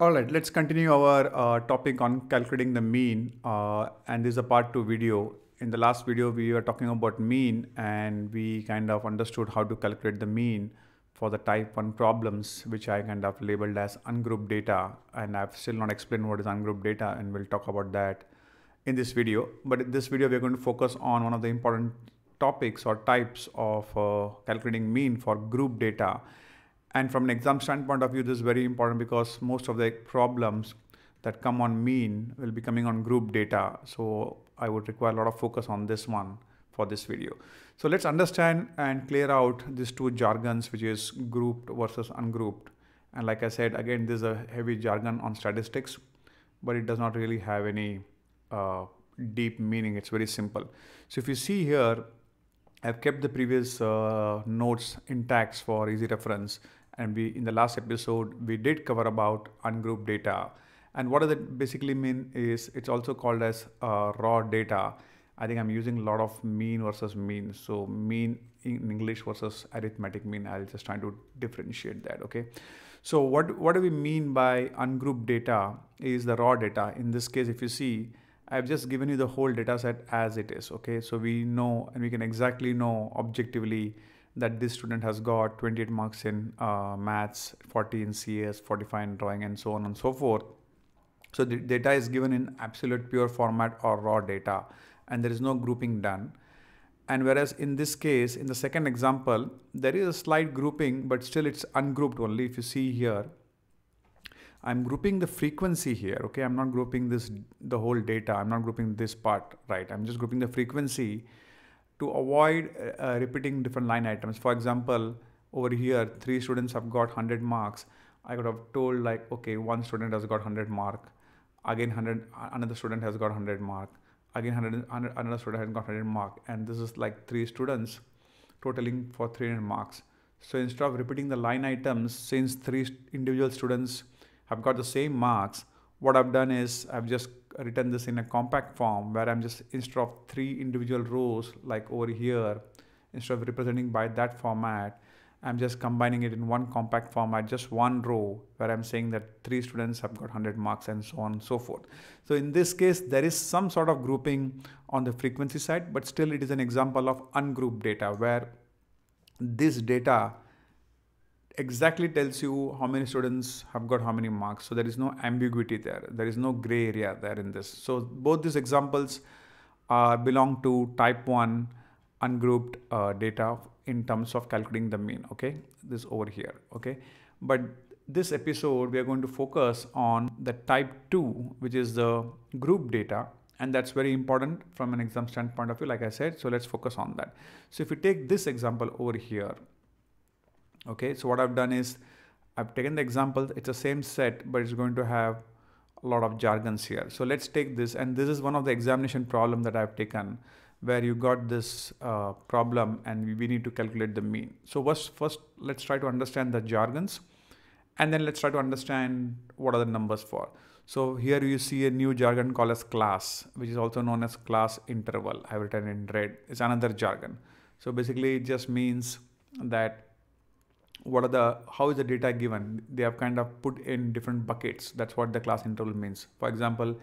All right, let's continue our topic on calculating the mean. And this is a part 2 video. In the last video, we were talking about mean and we kind of understood how to calculate the mean for the type 1 problems, which I kind of labeled as ungrouped data. And I've still not explained what is ungrouped data, and we'll talk about that in this video. But in this video, we're going to focus on one of the important topics or types of calculating mean for group data. And from an exam standpoint of view, this is very important because most of the problems that come on mean will be coming on group data. So I would require a lot of focus on this one for this video. So let's understand and clear out these two jargons, which is grouped versus ungrouped. And like I said, again, this is a heavy jargon on statistics, but it does not really have any deep meaning. It's very simple. So if you see here, I've kept the previous notes intact for easy reference. And in the last episode, we did cover about ungrouped data. And what does it basically mean is it's also called as raw data. I think I'm using a lot of mean versus mean. So mean in English versus arithmetic mean. I'll just try to differentiate that, okay? So what do we mean by ungrouped data is the raw data. In this case, if you see, I've just given you the whole data set as it is, okay? So we know and we can exactly know objectively that this student has got 28 marks in maths, 40 in CS, 45 in drawing, and so on and so forth. So the data is given in absolute pure format or raw data, and there is no grouping done. And whereas in this case, in the second example, there is a slight grouping, but still it's ungrouped only. If you see here, I'm grouping the frequency here, okay? I'm not grouping the whole data. I'm not grouping this part, right? I'm just grouping the frequency to avoid repeating different line items. For example, over here, 3 students have got 100 marks. I could have told like, okay, one student has got 100 mark. Again, another student has got 100 mark. Again, another student has got 100 mark. And this is like 3 students totaling for 300 marks. So instead of repeating the line items, since 3 individual students have got the same marks, what I've done is I've just written this in a compact form where I'm just, instead of 3 individual rows like over here, instead of representing by that format, I'm just combining it in one compact format, just one row where I'm saying that 3 students have got 100 marks and so on and so forth. So in this case, there is some sort of grouping on the frequency side, but still it is an example of ungrouped data where this data exactly tells you how many students have got how many marks. So there is no ambiguity there. There is no gray area there in this. So both these examples belong to type 1 ungrouped data in terms of calculating the mean, okay? This over here, okay? But this episode, we are going to focus on the type 2, which is the group data. And that's very important from an exam standpoint of view, like I said. So let's focus on that. So if you take this example over here, okay, so what I've done is I've taken the example, it's the same set, but it's going to have a lot of jargons here. So let's take this, and this is one of the examination problem that I've taken where you got this problem and we need to calculate the mean. So first, let's try to understand the jargons, and then let's try to understand what are the numbers for. So here you see a new jargon called as class, which is also known as class interval. I've written in red. It's another jargon. So basically it just means that how is the data given? They have kind of put in different buckets. That's what the class interval means. For example,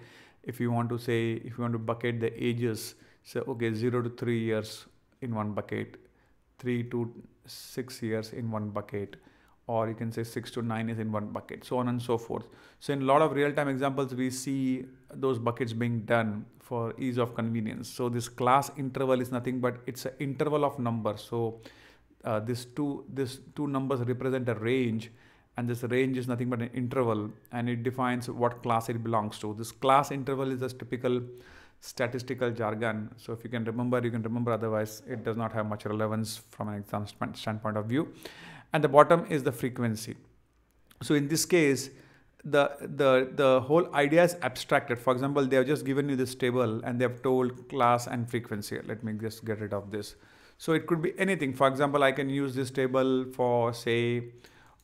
if you want to bucket the ages, so okay, 0 to 3 years in one bucket, 3 to 6 years in one bucket, or you can say 6 to 9 is in one bucket, so on and so forth. So in a lot of real-time examples, we see those buckets being done for ease of convenience. So this class interval is nothing but it's an interval of numbers. So these two numbers represent a range, and this range is nothing but an interval, and it defines what class it belongs to. This class interval is a typical statistical jargon. So if you can remember, you can remember. Otherwise, it does not have much relevance from an exam standpoint of view. And the bottom is the frequency. So in this case, the whole idea is abstracted. For example, they have just given you this table and they have told class and frequency. Let me just get rid of this. So it could be anything. For example, I can use this table for, say,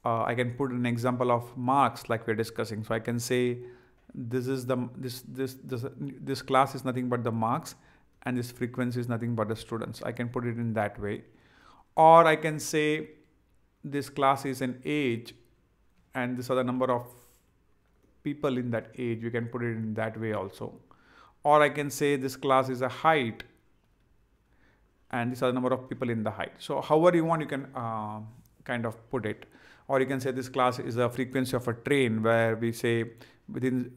I can put an example of marks like we're discussing. So I can say this class is nothing but the marks, and this frequency is nothing but the students. I can put it in that way. Or I can say this class is an age, and these are the number of people in that age. We can put it in that way also. Or I can say this class is a height, and these are the number of people in the height. So however you want, you can kind of put it. Or you can say this class is a frequency of a train, where we say within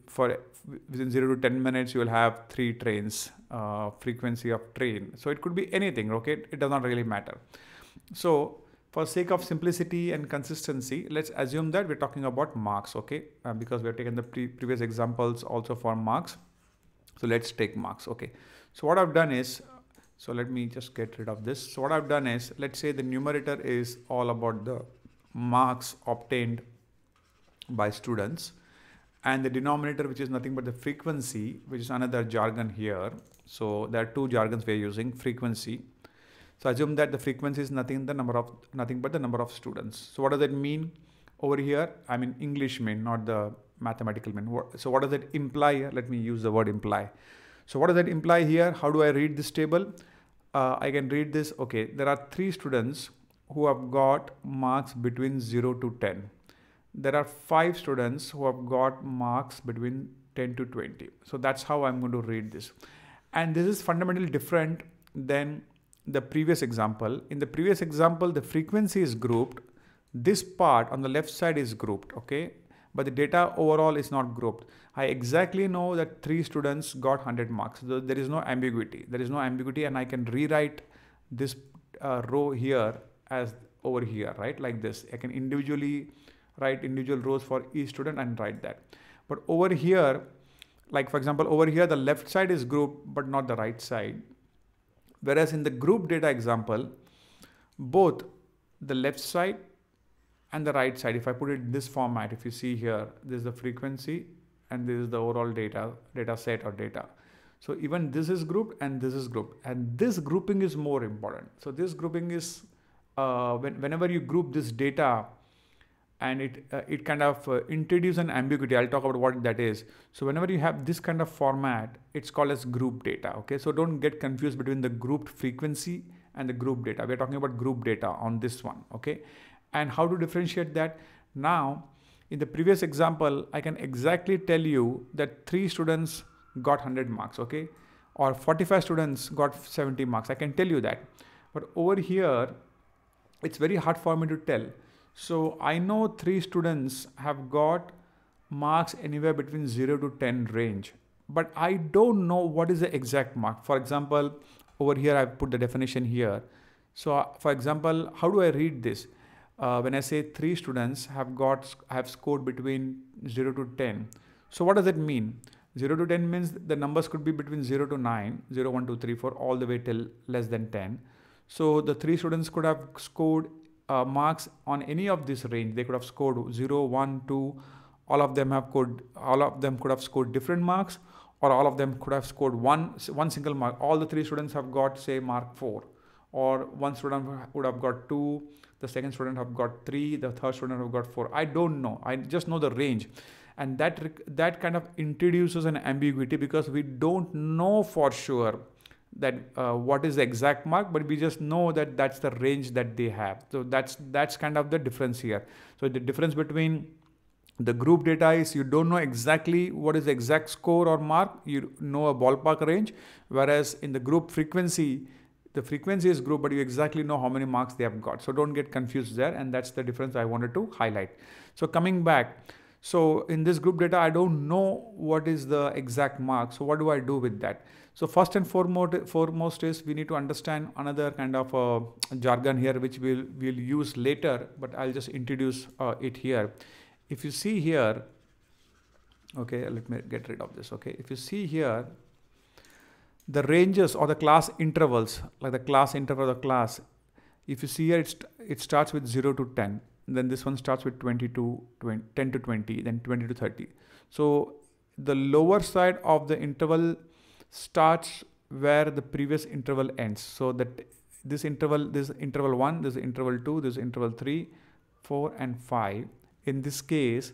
0 to 10 minutes you will have 3 trains, frequency of train. So it could be anything, okay? It does not really matter. So for sake of simplicity and consistency, let's assume that we're talking about marks, okay? Because we have taken the previous examples also for marks. So let's take marks, okay? So what I've done is, so let me just get rid of this. So what I've done is, let's say the numerator is all about the marks obtained by students, and the denominator, which is nothing but the frequency, which is another jargon here. So there are 2 jargons we're using, frequency. So assume that the frequency is nothing but the number of students. So what does that mean over here? I mean English mean, not the mathematical mean. So what does that imply here? Let me use the word imply. So what does that imply here? How do I read this table? I can read this. Okay, there are 3 students who have got marks between 0 to 10. There are 5 students who have got marks between 10 to 20. So that's how I'm going to read this. And this is fundamentally different than the previous example. In the previous example, the frequency is grouped. This part on the left side is grouped, okay? But the data overall is not grouped. I exactly know that 3 students got 100 marks. So there is no ambiguity. There is no ambiguity, and I can rewrite this row here as over here, right? Like this. I can individually write individual rows for each student and write that. But over here, like for example, over here, the left side is grouped, but not the right side. Whereas in the group data example, both the left side and the right side, if I put it in this format, if you see here, this is the frequency and this is the overall data set or data. So even this is grouped and this is grouped, and this grouping is more important. So this grouping is whenever you group this data, and it kind of introduces an ambiguity. I'll talk about what that is. So whenever you have this kind of format, it's called as group data. Okay, so don't get confused between the grouped frequency and the group data. We're talking about group data on this one. Okay, and how to differentiate that? Now, in the previous example, I can exactly tell you that 3 students got 100 marks. Okay, or 45 students got 70 marks. I can tell you that. But over here, it's very hard for me to tell. So I know 3 students have got marks anywhere between 0 to 10 range, but I don't know what is the exact mark. For example, over here I've put the definition here. So for example, how do I read this? When I say 3 students have scored between 0 to 10. So what does it mean? 0 to 10 means the numbers could be between 0 to 9, 0, 1, 2, 3, 4, all the way till less than 10. So the 3 students could have scored marks on any of this range. They could have scored 0, 1, 2. All of them could have scored different marks, or all of them could have scored one single mark. All the 3 students have got, say, mark 4, or one student would have got 2. The second student have got 3. The third student have got 4. I don't know. I just know the range, and that kind of introduces an ambiguity, because we don't know for sure that what is the exact mark, but we just know that that's the range that they have. So that's kind of the difference here. So the difference between the group data is you don't know exactly what is the exact score or mark, you know a ballpark range, whereas in the group frequency, the frequency is grouped, but you exactly know how many marks they have got. So don't get confused there, and that's the difference I wanted to highlight. So coming back, so in this group data, I don't know what is the exact mark. So what do I do with that? So first and foremost is we need to understand another kind of jargon here, which we'll use later, but I'll just introduce it here. If you see here, okay, let me get rid of this. Okay, if you see here, the ranges or the class intervals, like the class interval of the class, if you see here, it starts with 0 to 10. Then this one starts with 10 to 20, then 20 to 30. So the lower side of the interval starts where the previous interval ends. So that this interval 1, this interval 2, this interval 3, 4, and 5. In this case,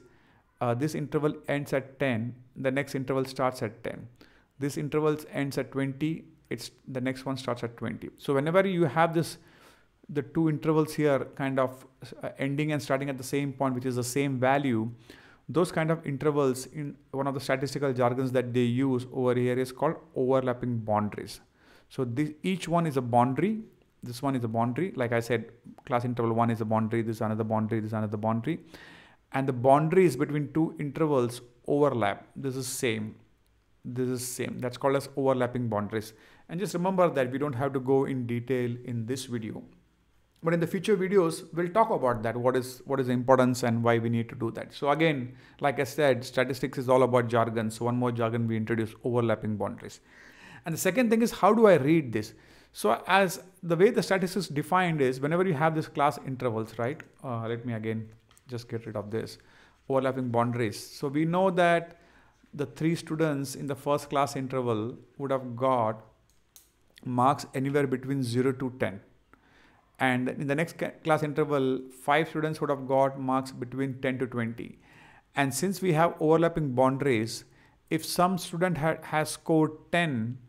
this interval ends at 10. The next interval starts at 10. This interval ends at 20. The next one starts at 20. So whenever you have the 2 intervals here kind of ending and starting at the same point, which is the same value, Those kind of intervals in one of the statistical jargons that they use over here is called overlapping boundaries. So each one is a boundary. This one is a boundary. Like I said, class interval 1 is a boundary, this is another boundary, this is another boundary. And the boundaries between two intervals overlap. This is same. This is same. That's called as overlapping boundaries. And just remember that we don't have to go in detail in this video. But in the future videos, we'll talk about that. What is the importance and why we need to do that. So again, like I said, statistics is all about jargon. So one more jargon we introduce, overlapping boundaries. And the second thing is, how do I read this? So as the way the statistics defined is, whenever you have this class intervals, right? Let me again just get rid of this. Overlapping boundaries. So we know that the 3 students in the first class interval would have got marks anywhere between 0 to 10. And in the next class interval, 5 students would have got marks between 10 to 20. And since we have overlapping boundaries, if some student has scored 10,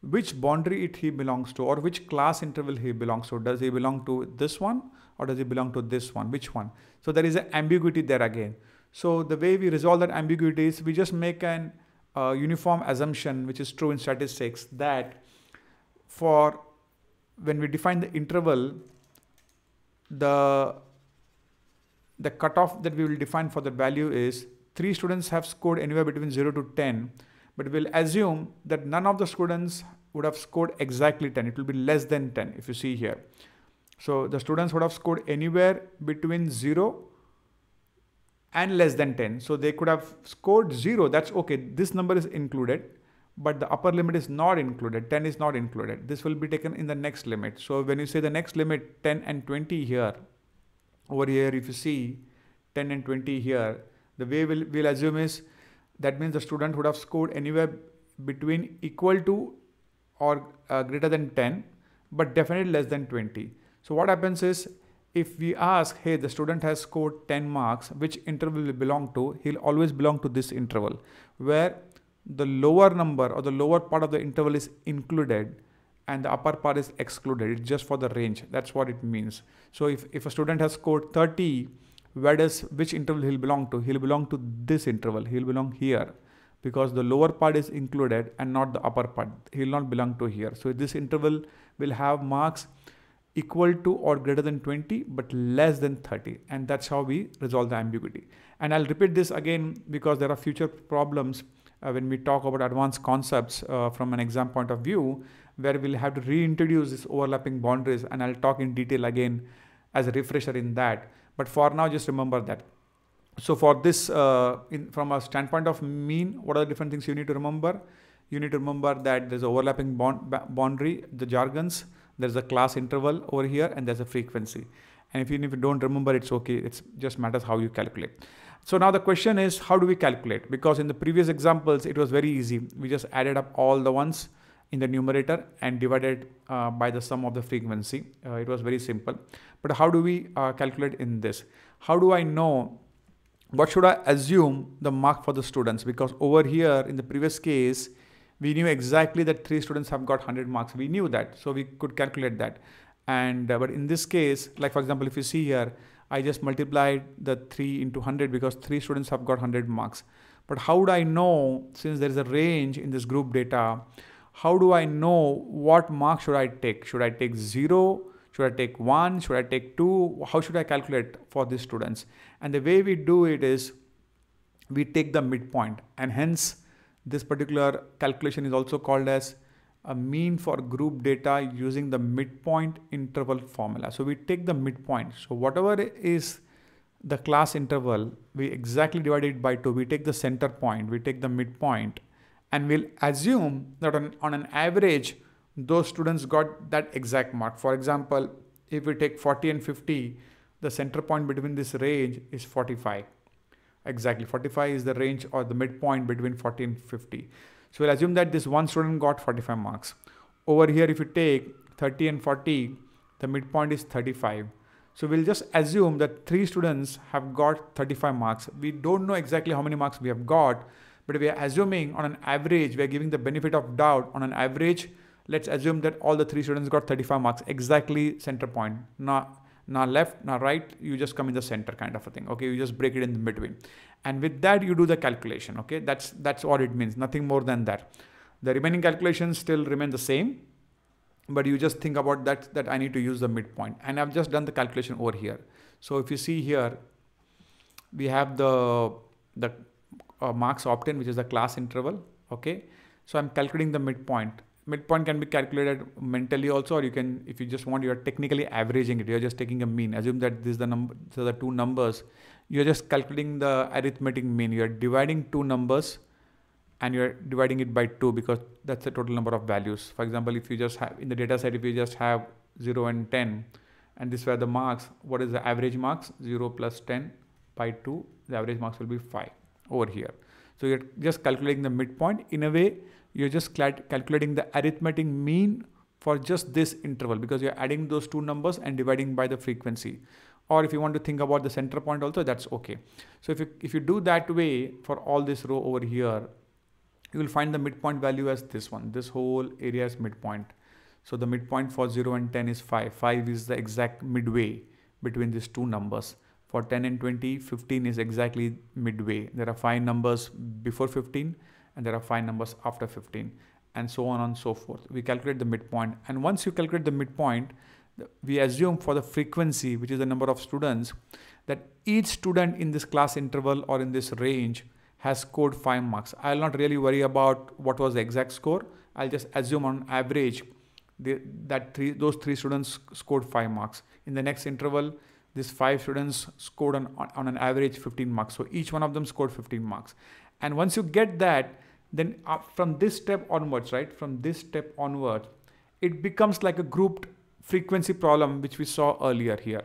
which boundary he belongs to, or which class interval he belongs to? Does he belong to this one, or does he belong to this one? Which one? So there is an ambiguity there again. So the way we resolve that ambiguity is we just make an uniform assumption, which is true in statistics, that for when we define the interval, the cutoff that we will define for the value is 3 students have scored anywhere between 0 to 10, but we'll assume that none of the students would have scored exactly 10. It will be less than 10 if you see here. So the students would have scored anywhere between 0 and less than 10. So they could have scored 0. That's okay. This number is included, but the upper limit is not included. 10 is not included. This will be taken in the next limit. So when you say the next limit 10 and 20 here, over here if you see 10 and 20 here, the way we'll assume is that means the student would have scored anywhere between equal to or greater than 10, but definitely less than 20. So what happens is, if we ask, hey, the student has scored 10 marks, which interval will he belong to? He'll always belong to this interval, where the lower number or the lower part of the interval is included and the upper part is excluded. It's just for the range. That's what it means. So if a student has scored 30, which interval he'll belong to? He'll belong to this interval. He'll belong here, because the lower part is included and not the upper part. He'll not belong to here. So this interval will have marks equal to or greater than 20, but less than 30. And that's how we resolve the ambiguity. And I'll repeat this again because there are future problems when we talk about advanced concepts from an exam point of view, where we'll have to reintroduce these overlapping boundaries, and I'll talk in detail again as a refresher in that. But for now, just remember that. So for this, from a standpoint of mean, what are the different things you need to remember? You need to remember that there's an overlapping boundary, the jargons, there's a class interval over here, and there's a frequency. And even if you don't remember, it's okay. It just matters how you calculate. So now the question is, how do we calculate? Because in the previous examples, it was very easy. We just added up all the ones in the numerator and divided by the sum of the frequency. It was very simple. But how do we calculate in this? How do I know what should I assume the mark for the students? Because over here in the previous case, we knew exactly that 3 students have got 100 marks. We knew that, so we could calculate that. And but in this case, like for example, if you see here, I just multiplied the 3 into 100 because 3 students have got 100 marks. But how would I know, since there is a range in this group data, how do I know what mark should I take? Should I take 0? Should I take 1? Should I take 2? How should I calculate for these students? And the way we do it is we take the midpoint, and hence this particular calculation is also called as a mean for group data using the midpoint interval formula. So we take the midpoint. So whatever is the class interval, we exactly divide it by 2. We take the center point, we take the midpoint, and we'll assume that on an average, those students got that exact mark. For example, if we take 40 and 50, the center point between this range is 45. Exactly, 45 is the range or the midpoint between 40 and 50. So we'll assume that this one student got 45 marks. Over here, if you take 30 and 40, the midpoint is 35. So we'll just assume that 3 students have got 35 marks. We don't know exactly how many marks we have got, but we are assuming on an average, we are giving the benefit of doubt. On an average, let's assume that all the 3 students got 35 marks, exactly center point. Now left, now right, you just come in the center kind of a thing. Okay, you just break it in the between. And with that, you do the calculation. Okay, that's what it means, nothing more than that. The remaining calculations still remain the same, but you just think about that I need to use the midpoint. And I've just done the calculation over here. So if you see here, we have the marks obtained, which is the class interval. Okay, so I'm calculating the midpoint. Midpoint can be calculated mentally also, or you can, if you just want, you're technically averaging it. You're just taking a mean. Assume that this is the number, so the two numbers. You're just calculating the arithmetic mean. You're dividing two numbers and you're dividing it by 2 because that's the total number of values. For example, if you just have in the data set, if you just have 0 and 10, and this were the marks, what is the average marks? 0 plus 10 by 2, the average marks will be 5 over here. So you're just calculating the midpoint. In a way, you're just calculating the arithmetic mean for just this interval, because you're adding those two numbers and dividing by the frequency. Or if you want to think about the center point also, that's okay. So if you do that way for all this row over here, you will find the midpoint value as this one. This whole area is midpoint. So the midpoint for 0 and 10 is 5. 5 is the exact midway between these two numbers. For 10 and 20, 15 is exactly midway. There are 5 numbers before 15 and there are 5 numbers after 15, and so on and so forth. We calculate the midpoint, and once you calculate the midpoint, we assume for the frequency, which is the number of students, that each student in this class interval or in this range has scored 5 marks. I'll not really worry about what was the exact score. I'll just assume on average those 3 students scored 5 marks. In the next interval, these 5 students scored on an average 15 marks. So each one of them scored 15 marks. And once you get that, then from this step onwards, right? From this step onwards, it becomes like a grouped frequency problem, which we saw earlier here,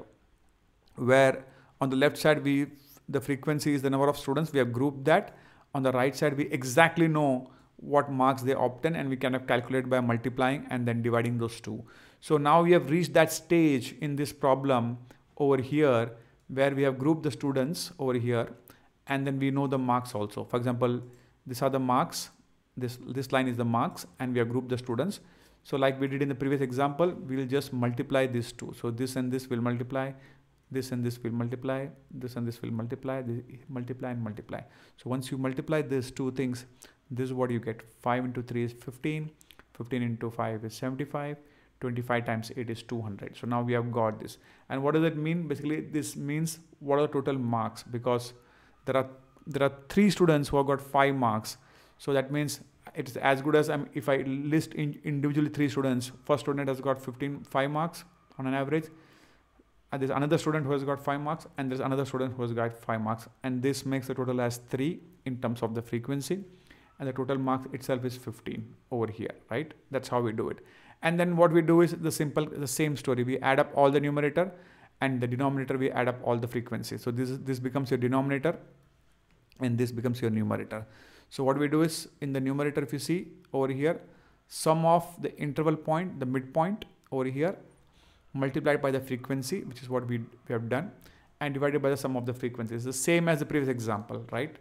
where on the left side, the frequency is the number of students. We have grouped that. On the right side, we exactly know what marks they obtain, and we kind of calculate by multiplying and then dividing those two. So now we have reached that stage in this problem over here where we have grouped the students over here, and then we know the marks also. For example, these are the marks. This line is the marks, and we have grouped the students. So like we did in the previous example, we will just multiply these two. So this and this will multiply. This and this will multiply, this and this will multiply, multiply and multiply. So once you multiply these two things, this is what you get. 5 into 3 is 15, 15 into 5 is 75, 25 times 8 is 200. So now we have got this. And what does it mean? Basically, this means what are the total marks, because there are 3 students who have got 5 marks. So that means it's as good as if I list individually 3 students. First student has got 5 marks on an average. And there's another student who has got 5 marks, and there's another student who has got 5 marks. And this makes the total as 3 in terms of the frequency. And the total marks itself is 15 over here, right? That's how we do it. And then what we do is the same story. We add up all the numerator, and the denominator, we add up all the frequencies. So this becomes your denominator, and this becomes your numerator. So what we do is, in the numerator, if you see over here, sum of the interval point, the midpoint over here, multiplied by the frequency, which is what we have done, and divided by the sum of the frequencies. The same as the previous example, right?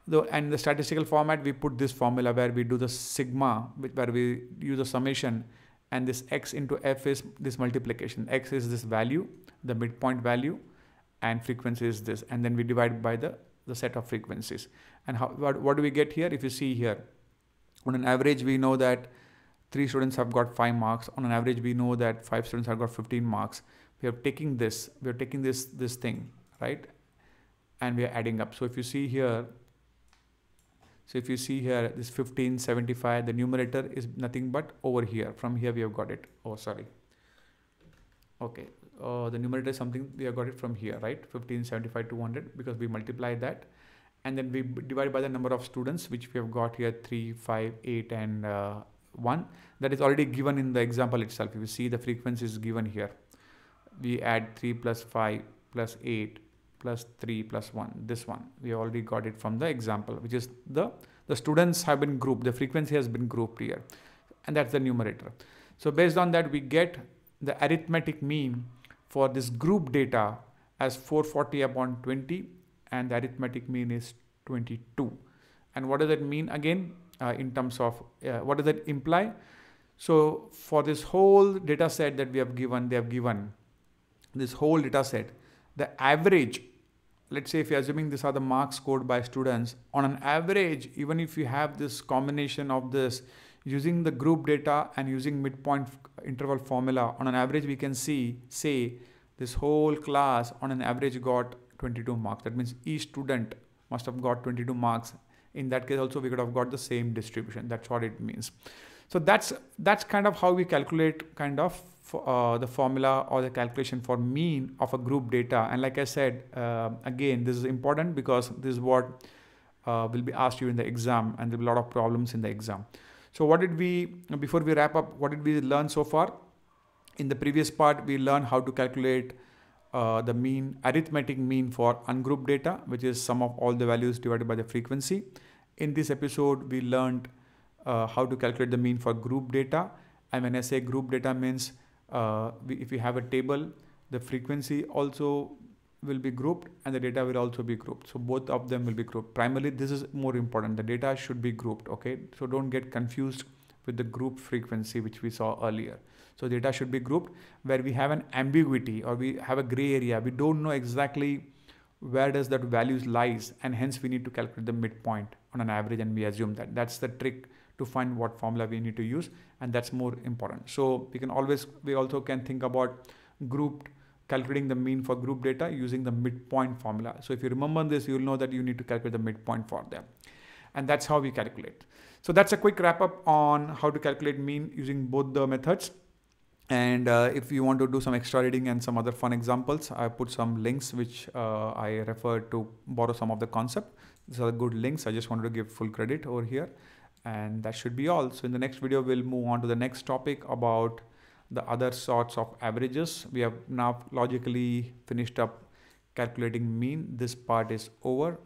Though, and the statistical format, we put this formula where we do the sigma, where we use the summation, and this x into f is this multiplication. X is this value, the midpoint value, and frequency is this, and then we divide by the set of frequencies. And what do we get here? If you see here, on an average, we know that 3 students have got 5 marks. On an average, we know that 5 students have got 15 marks. We are taking this thing, right? And we are adding up. So if you see here, this 15, 75, the numerator is nothing but over here. From here, we have got it. Oh, sorry. Okay. The numerator is something, we have got it from here, right? 15, 75, 200, because we multiply that. And then we divide by the number of students, which we have got here, 3, 5, 8, and 1. That is already given in the example itself. If you see, the frequency is given here. We add 3 plus 5 plus 8 plus 3 plus 1. This one, we already got it from the example, which is the students have been grouped. The frequency has been grouped here. And that's the numerator. So based on that, we get the arithmetic mean for this group data as 440 upon 20. And the arithmetic mean is 22. And what does that mean again? In terms of what does that imply? So for this whole data set that we have given, they have given this whole data set, the average, let's say if you're assuming these are the marks scored by students, on an average, even if you have this combination of this, using the group data and using midpoint interval formula, on an average we can say this whole class on an average got 22 marks. That means each student must have got 22 marks. In that case also we could have got the same distribution. That's what it means. So that's kind of how we calculate kind of the formula or the calculation for mean of a group data. And like I said, again, this is important because this is what will be asked you in the exam, and there will be a lot of problems in the exam. So before we wrap up, what did we learn so far? In the previous part, we learned how to calculate the mean, arithmetic mean for ungrouped data, which is sum of all the values divided by the frequency. In this episode, we learned how to calculate the mean for group data. And when I say group data means if we have a table, the frequency also will be grouped and the data will also be grouped. So both of them will be grouped. Primarily, this is more important. The data should be grouped, okay? So don't get confused with the group frequency, which we saw earlier. So data should be grouped where we have an ambiguity or we have a gray area. We don't know exactly where does that values lies, and hence we need to calculate the midpoint on an average, and we assume that. That's the trick to find what formula we need to use, and that's more important. So we also can think about calculating the mean for group data using the midpoint formula. So if you remember this, you'll know that you need to calculate the midpoint for them. And that's how we calculate. So that's a quick wrap up on how to calculate mean using both the methods. And if you want to do some extra reading and some other fun examples, I put some links which I refer to borrow some of the concept. These are good links. I just wanted to give full credit over here. And that should be all. So in the next video, we'll move on to the next topic about the other sorts of averages. We have now logically finished up calculating mean. This part is over.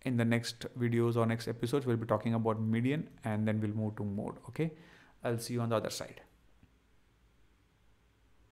In the next videos or next episodes, we'll be talking about median, and then we'll move to mode. Okay, I'll see you on the other side.